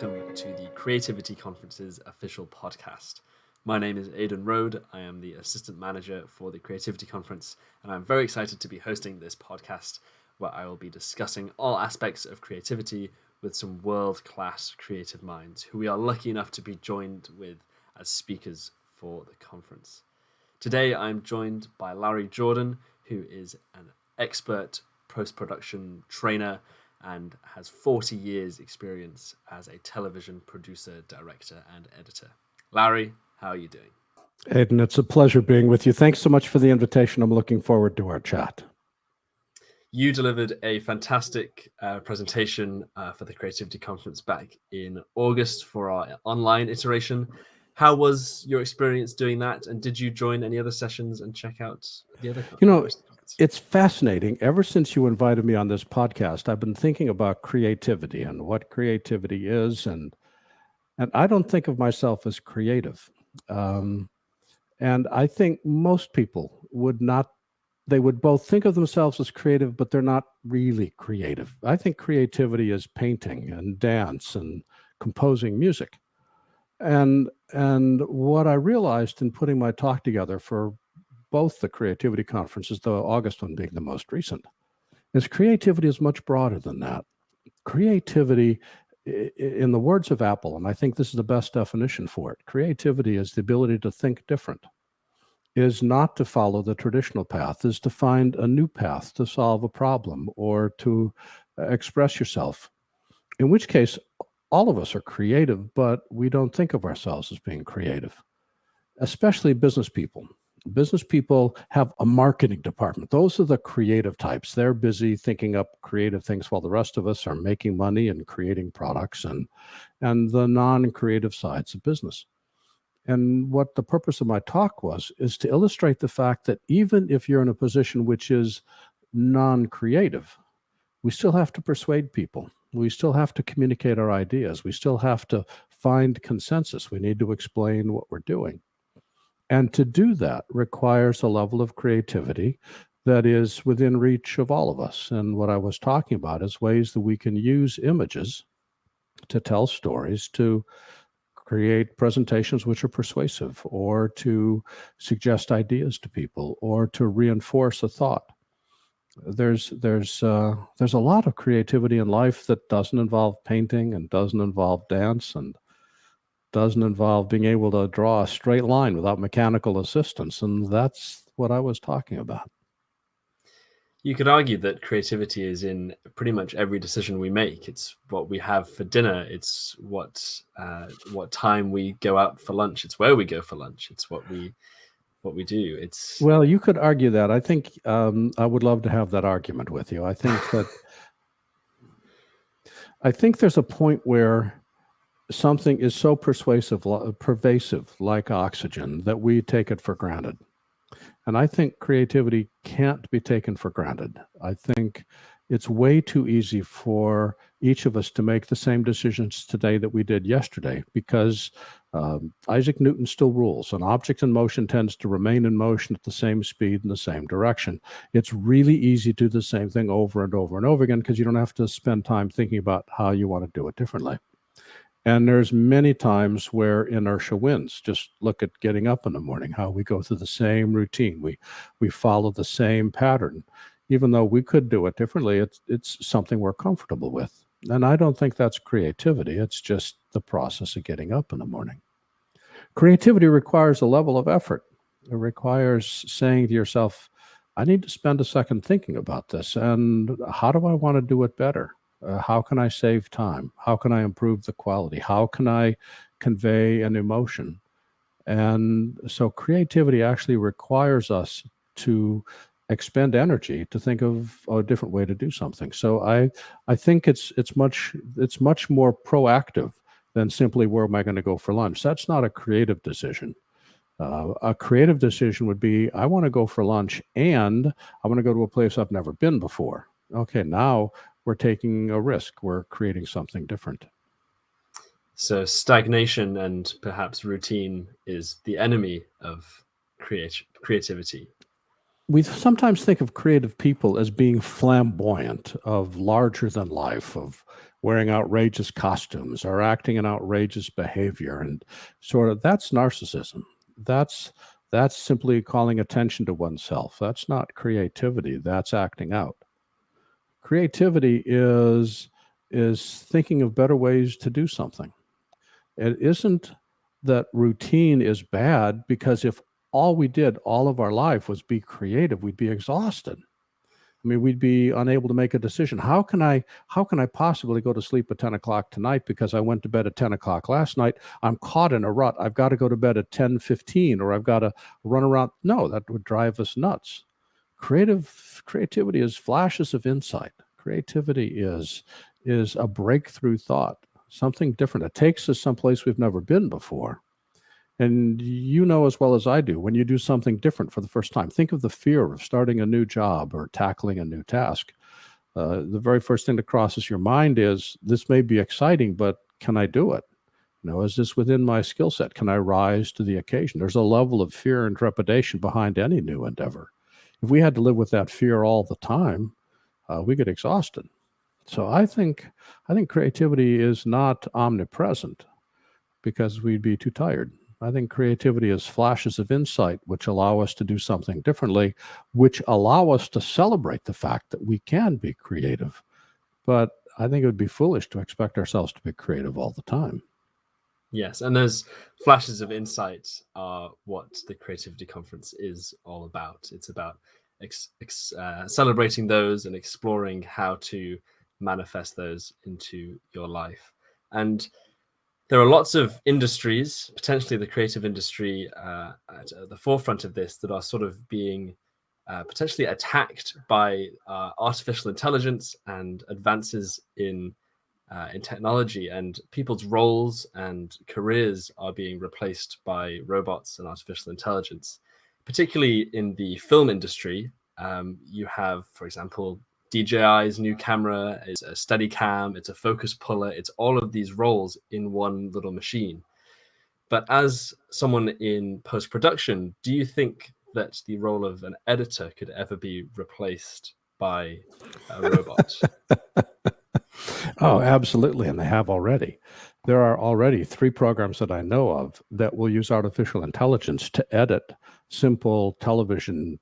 welcome to the Creativity Conference's official podcast. My name is Aidan Rhode. I am the Assistant Manager for the Creativity Conference, and I'm very excited to be hosting this podcast where I will be discussing all aspects of creativity with some world-class creative minds who we are lucky enough to be joined with as speakers for the conference. Today, I'm joined by Larry Jordan, who is an expert post-production trainer and has 40 years experience as a television producer, director, and editor. Larry, how are you doing? Aidan, it's a pleasure being with you. Thanks so much for the invitation. I'm looking forward to our chat. You delivered a fantastic presentation for the Creativity Conference back in August for our online iteration. How was your experience doing that? And did you join any other sessions and check out the other conference? It's fascinating. Ever since you invited me on this podcast, I've been thinking about creativity and what creativity is. And I don't think of myself as creative. And I think most people would not. They would both think of themselves as creative, but they're not really creative. I think creativity is painting and dance and composing music. And what I realized in putting my talk together for both the creativity conferences, the August one being the most recent, is creativity is much broader than that. Creativity, in the words of Apple, and I think this is the best definition for it, creativity is the ability to think different, is not to follow the traditional path, is to find a new path to solve a problem or to express yourself, in which case all of us are creative, but we don't think of ourselves as being creative, especially business people. Business people have a marketing department. Those are the creative types. They're busy thinking up creative things while the rest of us are making money and creating products and the non-creative sides of business. And what the purpose of my talk was is to illustrate the fact that even if you're in a position which is non-creative, we still have to persuade people. We still have to communicate our ideas. We still have to find consensus. We need to explain what we're doing. And to do that requires a level of creativity that is within reach of all of us. And what I was talking about is ways that we can use images to tell stories, to create presentations which are persuasive, or to suggest ideas to people, or to reinforce a thought. There's a lot of creativity in life that doesn't involve painting and doesn't involve dance and doesn't involve being able to draw a straight line without mechanical assistance. And that's what I was talking about. You could argue that creativity is in pretty much every decision we make. It's what we have for dinner. It's what time we go out for lunch. It's where we go for lunch. It's what we do. Well, you could argue that. I think I would love to have that argument with you. I think there's a point where something is so pervasive, like oxygen, that we take it for granted. And I think creativity can't be taken for granted. I think it's way too easy for each of us to make the same decisions today that we did yesterday, because Isaac Newton still rules. An object in motion tends to remain in motion at the same speed in the same direction. It's really easy to do the same thing over and over and over again because you don't have to spend time thinking about how you want to do it differently. And there's many times where inertia wins. Just look at getting up in the morning, how we go through the same routine. We follow the same pattern. Even though we could do it differently, it's something we're comfortable with. And I don't think that's creativity. It's just the process of getting up in the morning. Creativity requires a level of effort. It requires saying to yourself, I need to spend a second thinking about this. And how do I want to do it better? How can I save time? How can I improve the quality? How can I convey an emotion? And so creativity actually requires us to expend energy to think of a different way to do something. So I think it's much more proactive than simply where am I going to go for lunch. That's not a creative decision. A creative decision would be, I want to go for lunch and I want to go to a place I've never been before. Okay, now we're taking a risk. We're creating something different. So stagnation and perhaps routine is the enemy of creativity. we sometimes think of creative people as being flamboyant, of larger than life, of wearing outrageous costumes or acting in outrageous behavior, and sort of that's narcissism. That's that's simply calling attention to oneself. That's not creativity. That's acting out. Creativity is thinking of better ways to do something. It isn't that routine is bad, because if all we did all of our life was be creative, we'd be exhausted. I mean, we'd be unable to make a decision. How can I possibly go to sleep at 10 o'clock tonight because I went to bed at 10 o'clock last night? I'm caught in a rut. I've got to go to bed at 10:15, or I've got to run around. No, that would drive us nuts. Creativity is flashes of insight. Creativity is a breakthrough thought, something different. It takes us someplace we've never been before. And you know as well as I do, when you do something different for the first time, think of the fear of starting a new job or tackling a new task. The very first thing that crosses your mind is, this may be exciting, but can I do it? Is this within my skill set? Can I rise to the occasion? There's a level of fear and trepidation behind any new endeavor. If we had to live with that fear all the time, we get exhausted. So I think creativity is not omnipresent, because we'd be too tired. I think creativity is flashes of insight which allow us to do something differently, which allow us to celebrate the fact that we can be creative. But I think it would be foolish to expect ourselves to be creative all the time. Yes, and those flashes of insight are what the Creativity Conference is all about. It's about celebrating those and exploring how to manifest those into your life. And there are lots of industries, potentially the creative industry, at the forefront of this, that are sort of being potentially attacked by artificial intelligence and advances in technology, and people's roles and careers are being replaced by robots and artificial intelligence. Particularly in the film industry, you have, for example, DJI's new camera is a steady cam, it's a focus puller, it's all of these roles in one little machine. But as someone in post-production, do you think that the role of an editor could ever be replaced by a robot? Oh, absolutely. And they have already. There are already 3 programs that I know of that will use artificial intelligence to edit simple television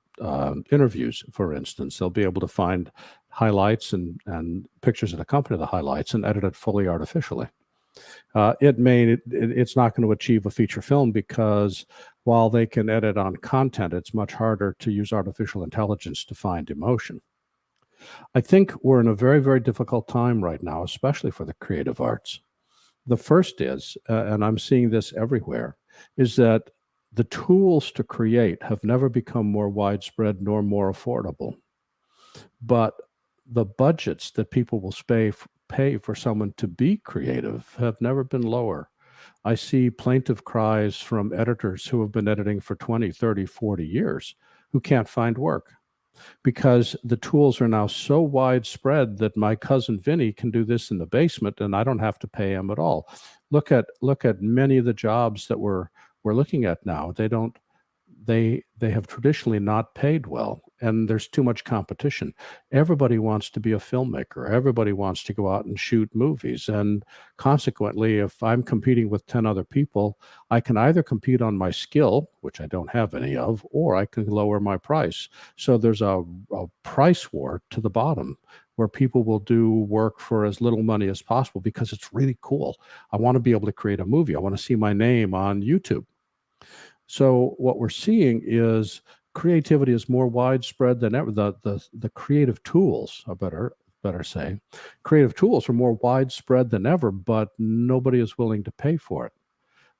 interviews, for instance. They'll be able to find highlights and pictures that accompany the highlights and edit it fully artificially. It's not going to achieve a feature film, because while they can edit on content, it's much harder to use artificial intelligence to find emotion. I think we're in a very, very difficult time right now, especially for the creative arts. The first is, and I'm seeing this everywhere, is that the tools to create have never become more widespread nor more affordable. But the budgets that people will pay for someone to be creative have never been lower. I see plaintive cries from editors who have been editing for 20, 30, 40 years who can't find work, because the tools are now so widespread that my cousin Vinny can do this in the basement and I don't have to pay him at all. Look at many of the jobs that we're looking at now. They have traditionally not paid well, and there's too much competition. Everybody wants to be a filmmaker. Everybody wants to go out and shoot movies. And consequently, if I'm competing with 10 other people, I can either compete on my skill, which I don't have any of, or I can lower my price. So there's a price war to the bottom, where people will do work for as little money as possible because it's really cool. I want to be able to create a movie. I want to see my name on YouTube. So what we're seeing is creativity is more widespread than ever. The creative tools, I better say, creative tools are more widespread than ever, but nobody is willing to pay for it.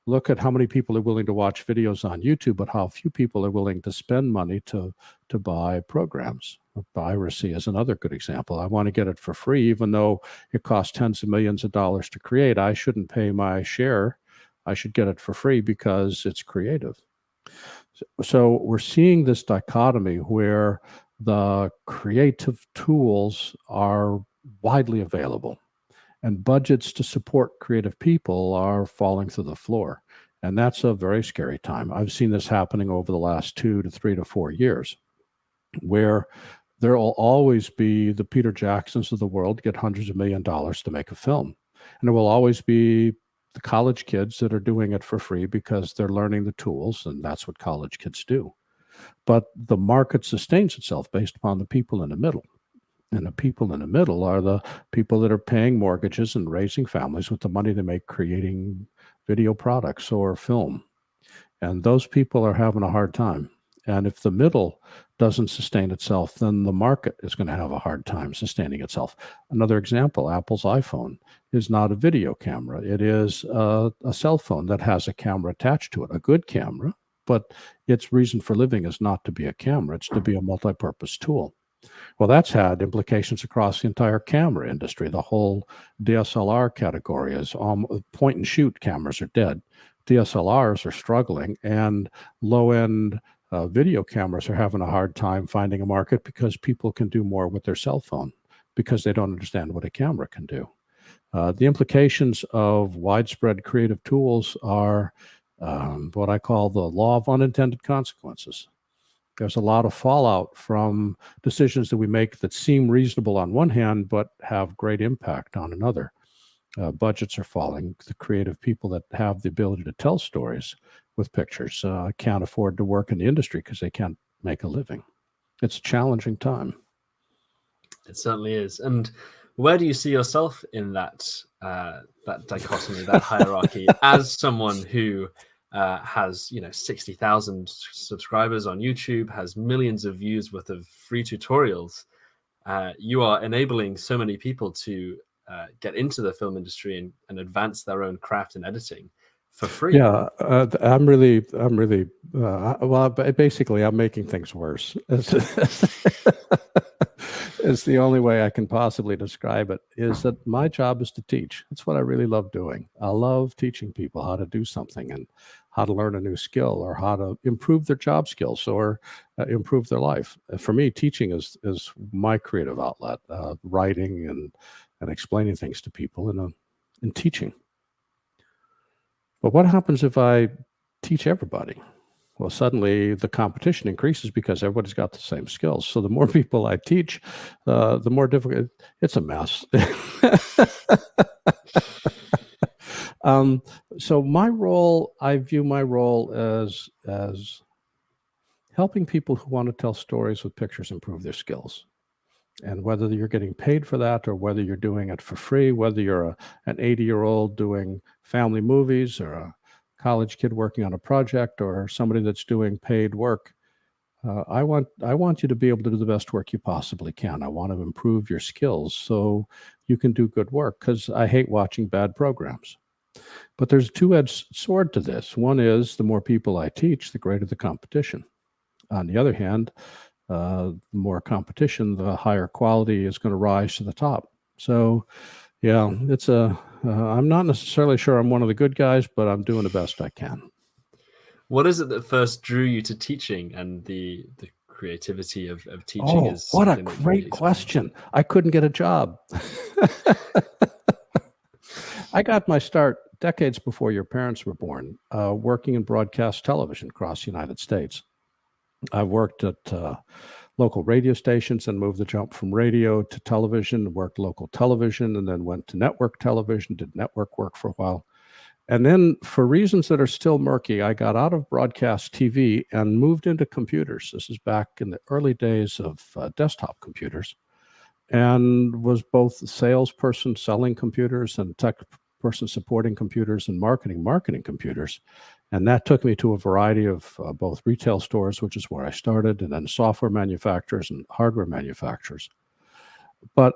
Look at how many people are willing to watch videos on YouTube, but how few people are willing to spend money to buy programs. Piracy is another good example. I want to get it for free, even though it costs tens of millions of dollars to create. I shouldn't pay my share. I should get it for free because it's creative. So we're seeing this dichotomy where the creative tools are widely available, and budgets to support creative people are falling through the floor. And that's a very scary time. I've seen this happening over the last 2 to 3 to 4 years. where there will always be the Peter Jacksons of the world get hundreds of $1,000,000 to make a film. And there will always be the college kids that are doing it for free because they're learning the tools, and that's what college kids do. But the market sustains itself based upon the people in the middle. And the people in the middle are the people that are paying mortgages and raising families with the money they make creating video products or film. And those people are having a hard time. And if the middle doesn't sustain itself, then the market is going to have a hard time sustaining itself. Another example, Apple's iPhone is not a video camera. It is a cell phone that has a camera attached to it, a good camera, but its reason for living is not to be a camera. It's to be a multi-purpose tool. Well, that's had implications across the entire camera industry. The whole DSLR category is point and shoot cameras are dead. DSLRs are struggling, and low-end video cameras are having a hard time finding a market because people can do more with their cell phone because they don't understand what a camera can do. The implications of widespread creative tools are what I call the law of unintended consequences. There's a lot of fallout from decisions that we make that seem reasonable on one hand, but have great impact on another. Budgets are falling. The creative people that have the ability to tell stories with pictures can't afford to work in the industry because they can't make a living. It's a challenging time. It certainly is. And where do you see yourself in that dichotomy, that hierarchy, as someone who has 60,000 subscribers on YouTube, has millions of views worth of free tutorials? You are enabling so many people to get into the film industry and advance their own craft in editing for free. Yeah, I'm really, well, basically, I'm making things worse. It's the only way I can possibly describe it, is that my job is to teach. That's what I really love doing. I love teaching people how to do something and how to learn a new skill or how to improve their job skills or improve their life. For me, teaching is my creative outlet, writing and explaining things to people and teaching. But what happens if I teach everybody? Well, suddenly the competition increases because everybody's got the same skills. So the more people I teach, the more difficult. It's a mess. So my role, I view my role as helping people who want to tell stories with pictures improve their skills. And whether you're getting paid for that or whether you're doing it for free, whether you're an 80-year-old doing family movies or a college kid working on a project or somebody that's doing paid work, I want you to be able to do the best work you possibly can. I want to improve your skills so you can do good work, because I hate watching bad programs. But there's a two-edged sword to this. One is the more people I teach, the greater the competition. On the other hand, the more competition, the higher quality is going to rise to the top. So, yeah, it's I'm not necessarily sure I'm one of the good guys, but I'm doing the best I can. What is it that first drew you to teaching and the creativity of teaching? Oh, what a great question. I couldn't get a job. I got my start decades before your parents were born, working in broadcast television across the United States. I worked at local radio stations and moved the jump from radio to television, worked local television, and then went to network television, did network work for a while. And then, for reasons that are still murky, I got out of broadcast TV and moved into computers. This is back in the early days of desktop computers, and was both a salesperson selling computers and tech person supporting computers and marketing computers. And that took me to a variety of both retail stores, which is where I started, and then software manufacturers and hardware manufacturers. But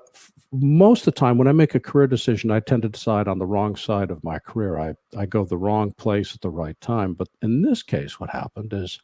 most of the time, when I make a career decision, I tend to decide on the wrong side of my career. I go the wrong place at the right time. But in this case, what happened is,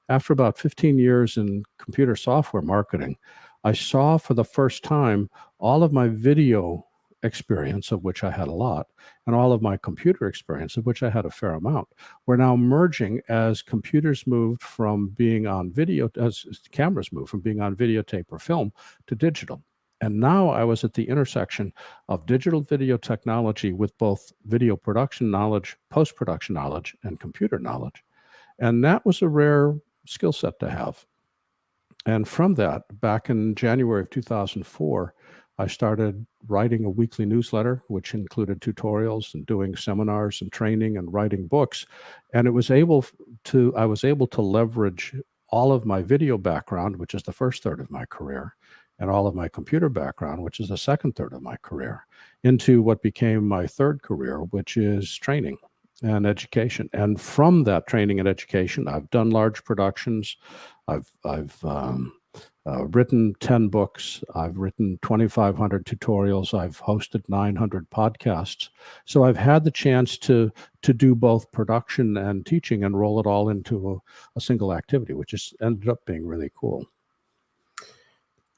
after about 15 years in computer software marketing, I saw for the first time all of my video experience, of which I had a lot, and all of my computer experience, of which I had a fair amount, were now merging as computers moved from being on video, as cameras moved from being on videotape or film to digital. And now I was at the intersection of digital video technology with both video production knowledge, post-production knowledge, and computer knowledge. And that was a rare skill set to have. And from that, back in January of 2004, I started writing a weekly newsletter, which included tutorials and doing seminars and training and writing books. And I was able to leverage all of my video background, which is the first third of my career, and all of my computer background, which is the second third of my career, into what became my third career, which is training and education. And from that training and education, I've done large productions. I've written 10 books. I've written 2,500 tutorials. I've hosted 900 podcasts. So I've had the chance to do both production and teaching and roll it all into a single activity, which has ended up being really cool.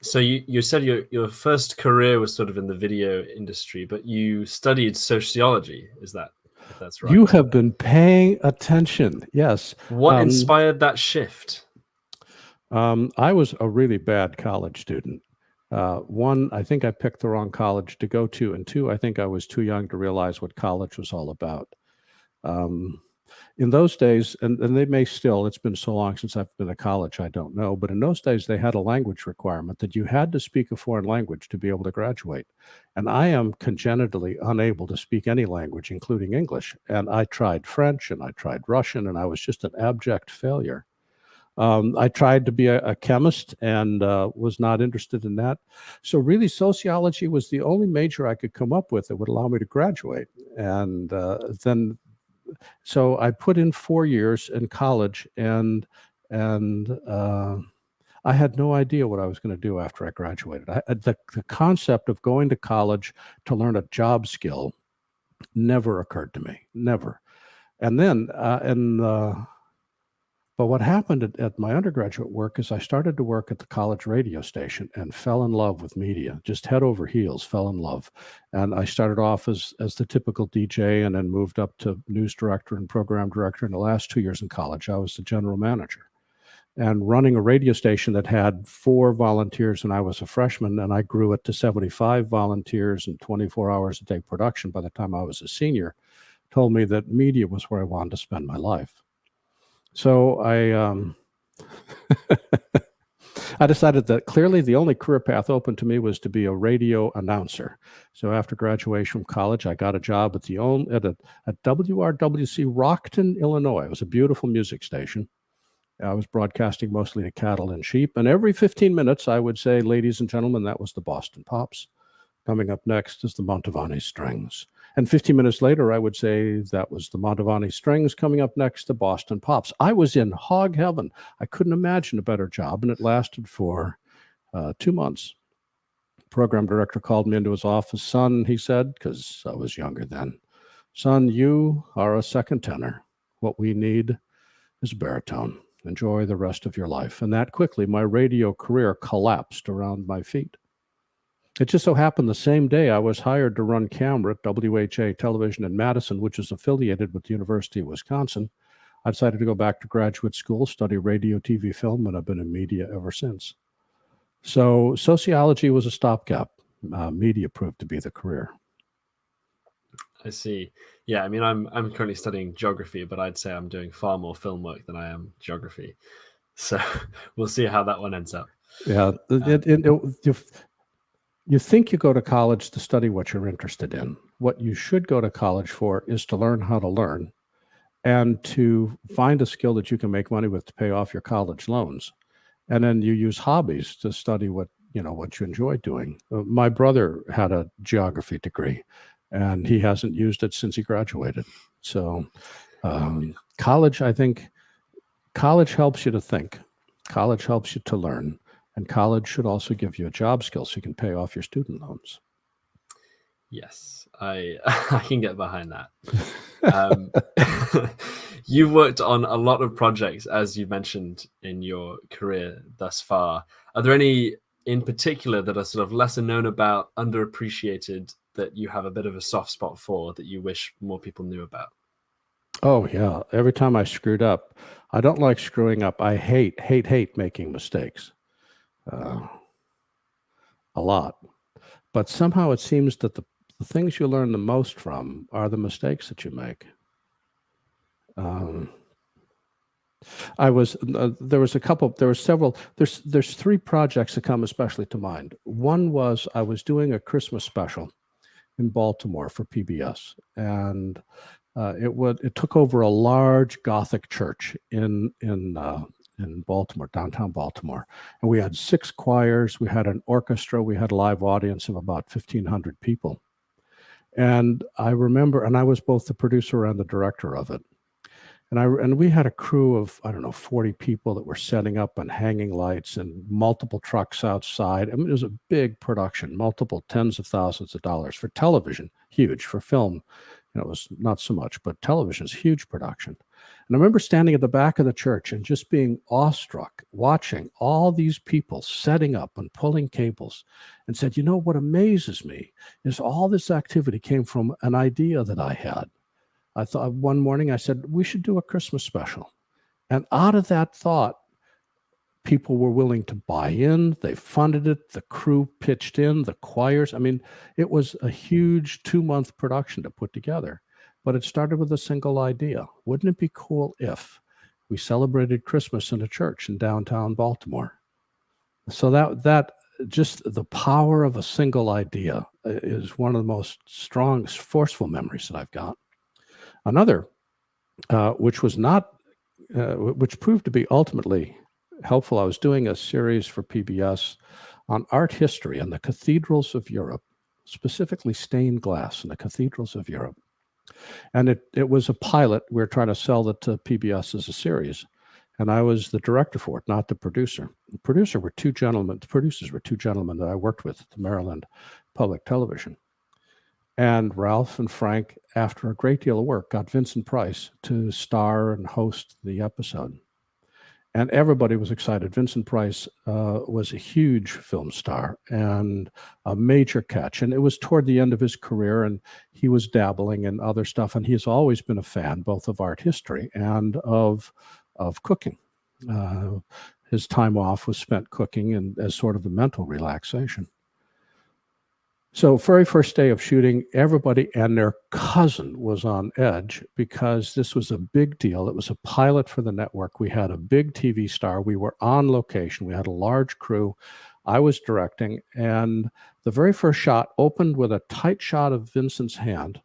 So you said your first career was sort of in the video industry, but you studied sociology. Is that, if that's right? You have been paying attention. Yes. What inspired that shift? I was a really bad college student. One, I think I picked the wrong college to go to, and two, I think I was too young to realize what college was all about. In those days, and they may still, it's been so long since I've been to college, I don't know, but in those days, they had a language requirement that you had to speak a foreign language to be able to graduate. And I am congenitally unable to speak any language, including English. And I tried French and I tried Russian, and I was just an abject failure. I tried to be a chemist and was not interested in that. So really, sociology was the only major I could come up with that would allow me to graduate. And so I put in 4 years in college, and I had no idea what I was going to do after I graduated. The concept of going to college to learn a job skill never occurred to me, never. And then, but what happened at my undergraduate work is I started to work at the college radio station and fell in love with media, just head over heels, fell in love. And I started off as the typical DJ and then moved up to news director and program director. In the last 2 years in college, I was the general manager. And running a radio station that had 4 volunteers when I was a freshman, and I grew it to 75 volunteers and 24 hours a day production by the time I was a senior, told me that media was where I wanted to spend my life. So I decided that clearly the only career path open to me was to be a radio announcer. So after graduation from college, I got a job at WRWC Rockton, Illinois. It was a beautiful music station. I was broadcasting mostly to cattle and sheep. And every 15 minutes, I would say, ladies and gentlemen, that was the Boston Pops. Coming up next is the Montavani Strings. And 15 minutes later, I would say that was the Montavani Strings. Coming up next, the Boston Pops. I was in hog heaven. I couldn't imagine a better job, and it lasted for 2 months. Program director called me into his office. Son, he said, because I was younger then, son, you are a second tenor. What we need is baritone. Enjoy the rest of your life. And that quickly, my radio career collapsed around my feet. It just so happened the same day I was hired to run camera at WHA Television in Madison, which is affiliated with the University of Wisconsin. I decided to go back to graduate school, study radio, TV, film, and I've been in media ever since. So sociology was a stopgap. Media proved to be the career. I see. Yeah, I mean, I'm currently studying geography, but I'd say I'm doing far more film work than I am geography. So we'll see how that one ends up. Yeah, you think you go to college to study what you're interested in. What you should go to college for is to learn how to learn and to find a skill that you can make money with to pay off your college loans. And then you use hobbies to study what you enjoy doing. My brother had a geography degree, and he hasn't used it since he graduated. So college, I think, college helps you to think. College helps you to learn. And college should also give you a job skill so you can pay off your student loans. Yes, I can get behind that. You've worked on a lot of projects, as you mentioned, in your career thus far. Are there any in particular that are sort of lesser known about, underappreciated, that you have a bit of a soft spot for, that you wish more people knew about? Oh, yeah. Every time I screwed up, I don't like screwing up. I hate making mistakes. A lot. But somehow it seems that the things you learn the most from are the mistakes that you make. There was a couple, there were several, there's three projects that come especially to mind. One was I was doing a Christmas special in Baltimore for PBS, and it took over a large Gothic church in Baltimore, downtown Baltimore, and we had 6 choirs, we had an orchestra, we had a live audience of about 1,500 people. And I remember, and I was both the producer and the director of it. And we had a crew of, I don't know, 40 people that were setting up and hanging lights and multiple trucks outside. I mean, it was a big production, multiple tens of thousands of dollars for television, huge. For film, it was not so much, but television's huge production. And I remember standing at the back of the church and just being awestruck, watching all these people setting up and pulling cables, and said, what amazes me is all this activity came from an idea that I had. I thought one morning, I said, we should do a Christmas special. And out of that thought, people were willing to buy in. They funded it. The crew pitched in, the choirs. I mean, it was a huge 2-month production to put together. But it started with a single idea. Wouldn't it be cool if we celebrated Christmas in a church in downtown Baltimore? So that just the power of a single idea is one of the most strong, forceful memories that I've got. Another, which proved to be ultimately helpful, I was doing a series for PBS on art history and the cathedrals of Europe, specifically stained glass in the cathedrals of Europe. And it was a pilot. We were trying to sell it to PBS as a series. And I was the director for it, not the producer. The producers were 2 gentlemen that I worked with at the Maryland Public Television. And Ralph and Frank, after a great deal of work, got Vincent Price to star and host the episode. And everybody was excited. Vincent Price was a huge film star and a major catch. And it was toward the end of his career, and he was dabbling in other stuff. And he has always been a fan, both of art history and of cooking. His time off was spent cooking and as sort of a mental relaxation. So very first day of shooting, everybody and their cousin was on edge because this was a big deal. It was a pilot for the network. We had a big TV star. We were on location. We had a large crew. I was directing, and the very first shot opened with a tight shot of Vincent's hand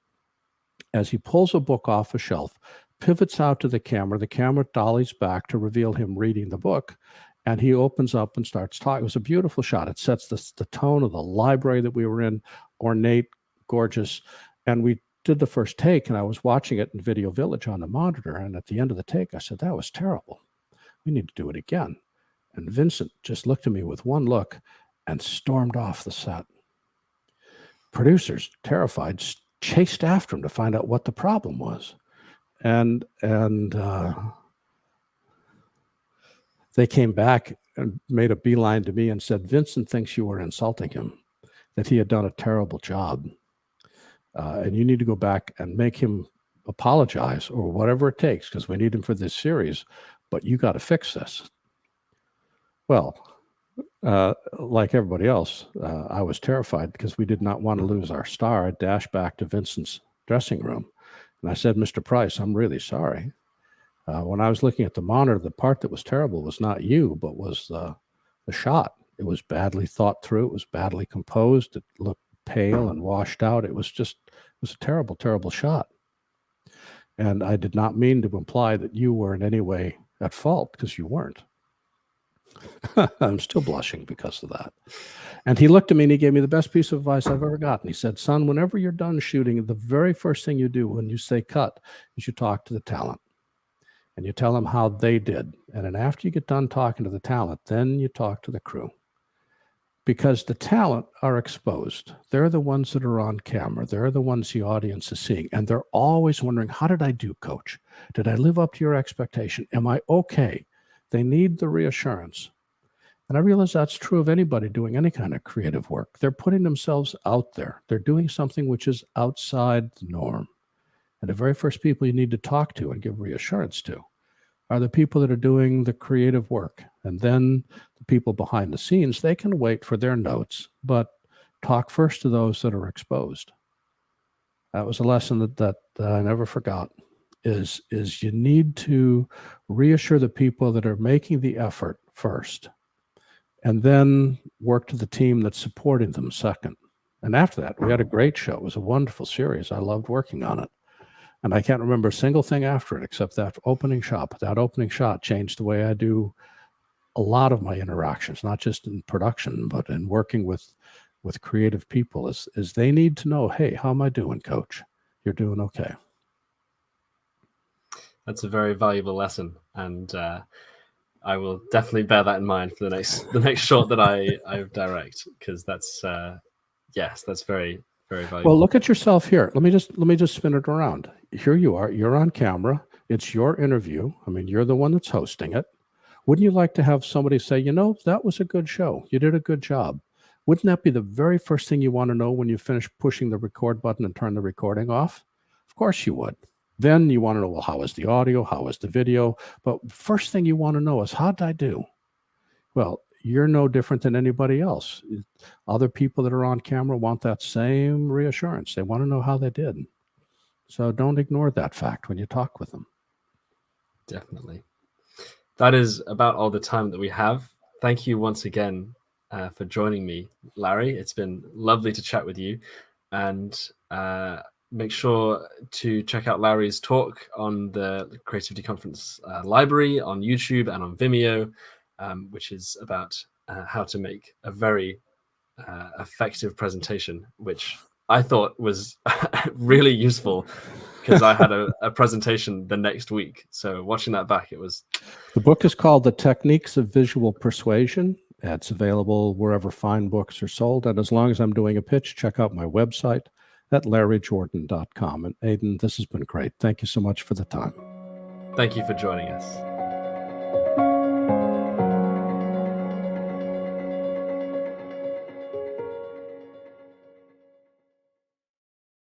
as he pulls a book off a shelf, pivots out to the camera dollies back to reveal him reading the book, and he opens up and starts talking. It was a beautiful shot. It sets the tone of the library that we were in, ornate, gorgeous. And we did the first take, and I was watching it in Video Village on the monitor. And at the end of the take, I said, that was terrible. We need to do it again. And Vincent just looked at me with one look and stormed off the set. Producers, terrified, chased after him to find out what the problem was. And they came back and made a beeline to me and said, Vincent thinks you were insulting him, that he had done a terrible job. And you need to go back and make him apologize or whatever it takes, because we need him for this series, but you got to fix this. Well, like everybody else, I was terrified because we did not want to lose our star. I dashed back to Vincent's dressing room and I said, Mr. Price, I'm really sorry. When I was looking at the monitor, the part that was terrible was not you, but was the shot. It was badly thought through. It was badly composed. It looked pale and washed out. It was a terrible, terrible shot. And I did not mean to imply that you were in any way at fault, because you weren't. I'm still blushing because of that. And he looked at me and he gave me the best piece of advice I've ever gotten. He said, son, whenever you're done shooting, the very first thing you do when you say cut is you talk to the talent. And you tell them how they did. And then after you get done talking to the talent, then you talk to the crew. Because the talent are exposed. They're the ones that are on camera. They're the ones the audience is seeing. And they're always wondering, how did I do, coach? Did I live up to your expectation? Am I okay? They need the reassurance. And I realize that's true of anybody doing any kind of creative work. They're putting themselves out there. They're doing something which is outside the norm. And the very first people you need to talk to and give reassurance to are the people that are doing the creative work. And then the people behind the scenes, they can wait for their notes, but talk first to those that are exposed. That was a lesson that I never forgot. is you need to reassure the people that are making the effort first, and then work to the team that's supporting them second. And after that, we had a great show. It was a wonderful series. I loved working on it. And I can't remember a single thing after it except that opening shot. That opening shot changed the way I do a lot of my interactions, not just in production, but in working with creative people, is they need to know, hey, how am I doing, coach? You're doing okay. That's a very valuable lesson, and I will definitely bear that in mind for the next short that I direct, because that's yes, that's very, very valuable. Well, look at yourself here. Let me just spin it around. Here you are. You're on camera. It's your interview. I mean, you're the one that's hosting it. Wouldn't you like to have somebody say, you know, that was a good show. You did a good job. Wouldn't that be the very first thing you want to know when you finish pushing the record button and turn the recording off? Of course you would. Then you want to know, well, how was the audio? How was the video? But first thing you want to know is, how did I do? Well, you're no different than anybody else. Other people that are on camera want that same reassurance. They want to know how they did. So don't ignore that fact when you talk with them. Definitely. That is about all the time that we have. Thank you once again for joining me, Larry. It's been lovely to chat with you. And make sure to check out Larry's talk on the Creativity Conference library on YouTube and on Vimeo, which is about how to make a very effective presentation, which I thought was really useful, because I had a presentation the next week. So watching that back, it was... The book is called The Techniques of Visual Persuasion. It's available wherever fine books are sold. And as long as I'm doing a pitch, check out my website at larryjordan.com. And Aidan, this has been great. Thank you so much for the time. Thank you for joining us.